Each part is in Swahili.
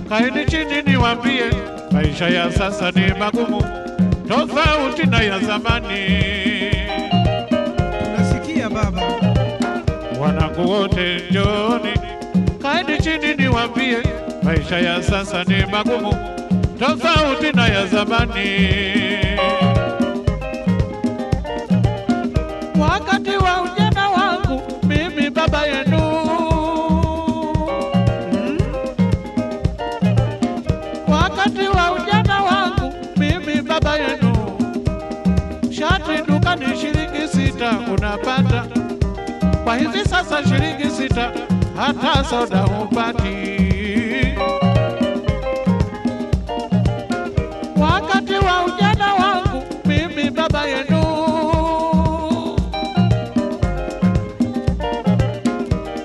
Kaeni chini niwaambie, maisha ya sasa ni magumu, tofauti na ya zamani. Unasikia baba? Wanangu wote njooni, kaeni chini niwaambie, maisha ya sasa ni magumu, tofauti na ya zamani. Wakati wa ujana wangu mimi baba yenu, wakati wa ujana wangu mimi baba yenu, shati dukani shilingi 6 unapata, kwa hivi sasa shilingi 6 hata soda hupati. Wakati wa ujana wangu mimi baba yenu,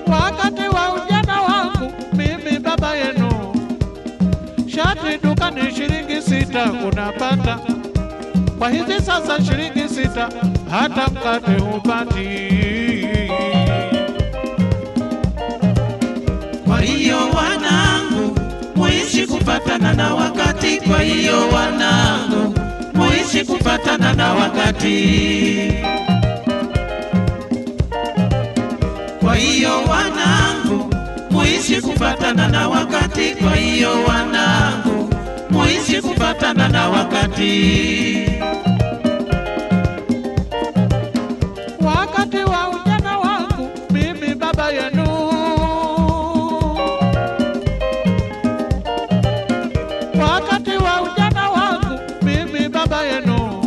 wakati wa ujana wangu mimi baba yenu, shati dukani shilingi 6 unapata, kwa hivi sasa shilingi 6 hata mkate hupati. Kwa hiyo wanangu, muishi kupatana na wakati. Kwa hiyo wanangu, muishi kupatana na wakati. Kwa hiyo wanangu, muishi kupatana na wakati. Kwa hiyo wanangu, muishi kupatana na wakati. Wakati wa ujana wangu mimi baba yenu, wakati wa ujana wangu mimi baba yenu,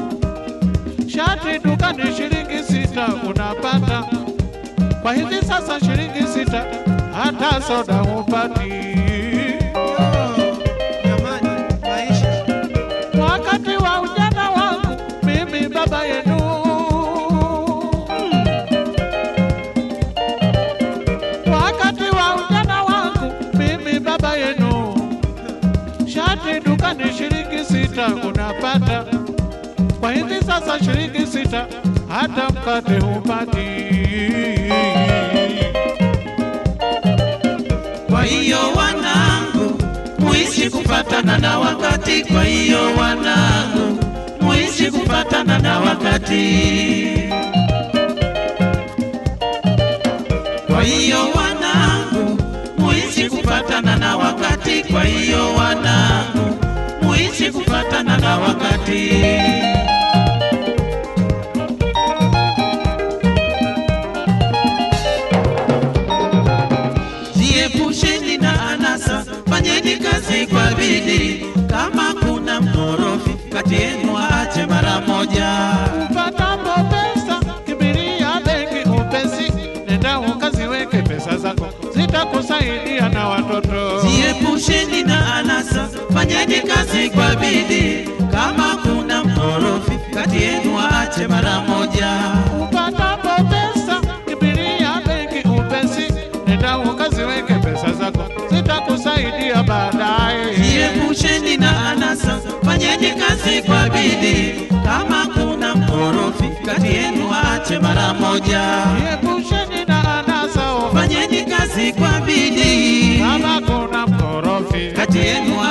shati dukani shilingi 6 unapata, kwa hivi sasa shilingi 6 hata soda hupati. Wakati wa ujana wangu mimi baba yenu, wakati wa ujana wangu mimi baba yenu, shati dukani shilingi 6 unapata, kwa hivi sasa shilingi 6 hata mkate hupati. Kwa hiyo wanangu, muishi kupatana na wakati. Kwa hiyo wanangu, muishi kupatana na wakati. Kwa hiyo wanangu, muishi kupatana na wakati. Kwa hiyo wanangu, muishi kupatana na wakati. Jiepusheni na anasa, fanyeni kazi kwa bidii. Kama kuna mkorofi kati yenu aache mara moja. Upatapo pesa kimbilia benki upesi, nenda ukaziweke pesa zako, zitakusaidia na watoto. Jiepusheni na anasa, fanyeni kazi kwa bidii. Kama kuna mkorofi kati yenu aache mara moja. Upatapo pesa kimbilia benki upesi, nenda ukaziweke pesa zako, zitakusaidia baadaye. Jiepusheni na anasa, fanyeni kazi kwa bidii. Kama kuna mkorofi kati yenu aache mara moja. Jiepusheni na anasa, fanyeni kazi kwa bidii. kama kuna mkorofi kati yenu